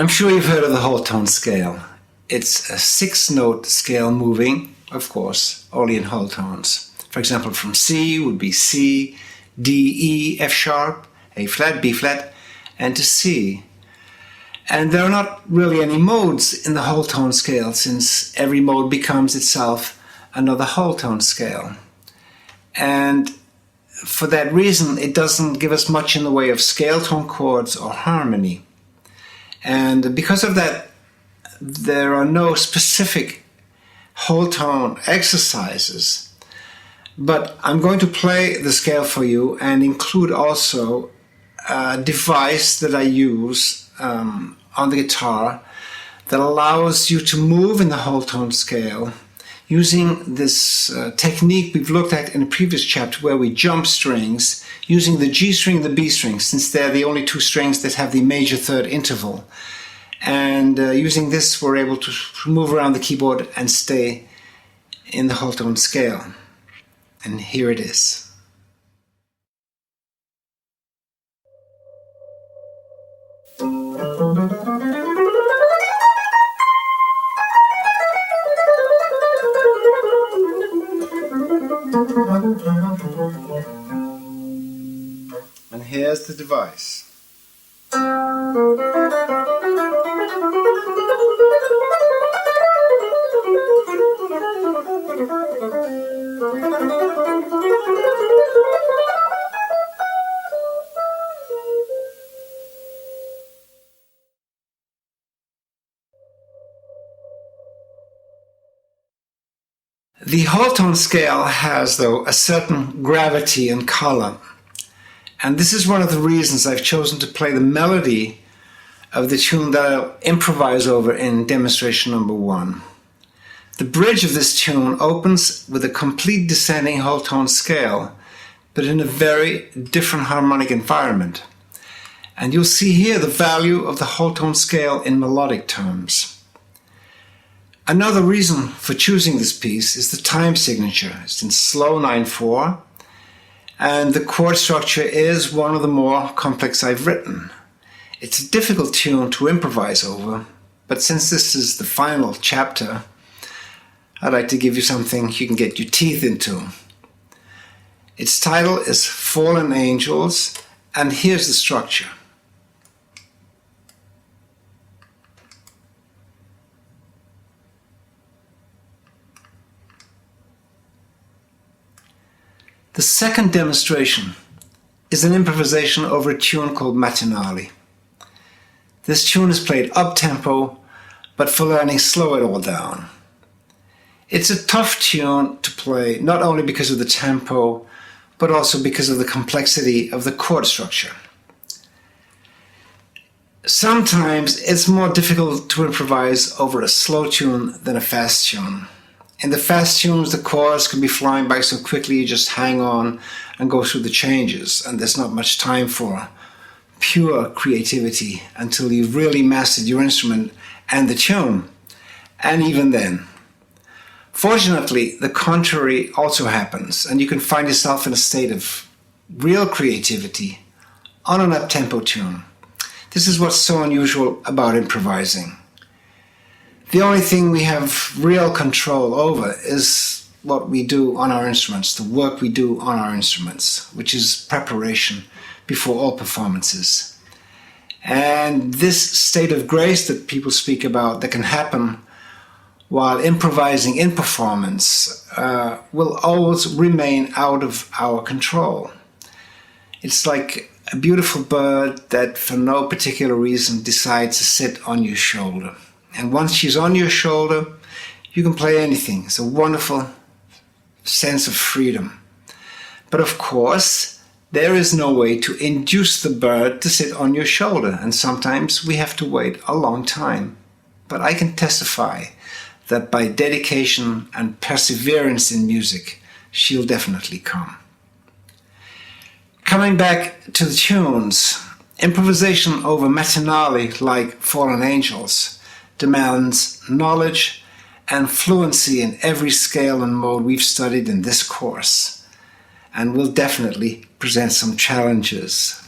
I'm sure you've heard of the whole tone scale. It's a 6-note scale moving, of course, only in whole tones. For example, from C would be C, D, E, F sharp, A flat, B flat, and to C. And there are not really any modes in the whole tone scale, since every mode becomes itself another whole tone scale. And for that reason, it doesn't give us much in the way of scale tone chords or harmony. And because of that, there are no specific whole tone exercises. But I'm going to play the scale for you and include also a device that I use on the guitar that allows you to move in the whole tone scale using this technique we've looked at in a previous chapter, where we jump strings using the G string and the B string, since they're the only two strings that have the major third interval. And using this, we're able to move around the keyboard and stay in the whole tone scale. And here it is. And here's the device. The whole tone scale has, though, a certain gravity and color. And this is one of the reasons I've chosen to play the melody of the tune that I'll improvise over in demonstration number 1. The bridge of this tune opens with a complete descending whole tone scale, but in a very different harmonic environment. And you'll see here the value of the whole tone scale in melodic terms. Another reason for choosing this piece is the time signature. It's in slow 9/4, and the chord structure is one of the more complex I've written. It's a difficult tune to improvise over, but since this is the final chapter, I'd like to give you something you can get your teeth into. Its title is Fallen Angels, and here's the structure. The second demonstration is an improvisation over a tune called Matinali. This tune is played up-tempo, but for learning, slow it all down. It's a tough tune to play, not only because of the tempo, but also because of the complexity of the chord structure. Sometimes it's more difficult to improvise over a slow tune than a fast tune. In the fast tunes, the chords can be flying by so quickly you just hang on and go through the changes, and there's not much time for pure creativity until you've really mastered your instrument and the tune, and even then. Fortunately, the contrary also happens, and you can find yourself in a state of real creativity on an up-tempo tune. This is what's so unusual about improvising. The only thing we have real control over is what we do on our instruments, the work we do on our instruments, which is preparation before all performances. And this state of grace that people speak about that can happen while improvising in performance will always remain out of our control. It's like a beautiful bird that for no particular reason decides to sit on your shoulder. And once she's on your shoulder, you can play anything. It's a wonderful sense of freedom. But of course, there is no way to induce the bird to sit on your shoulder, and sometimes we have to wait a long time. But I can testify that by dedication and perseverance in music, she'll definitely come. Coming back to the tunes, improvisation over Matinali, like Fallen Angels, demands knowledge and fluency in every scale and mode we've studied in this course, and will definitely present some challenges.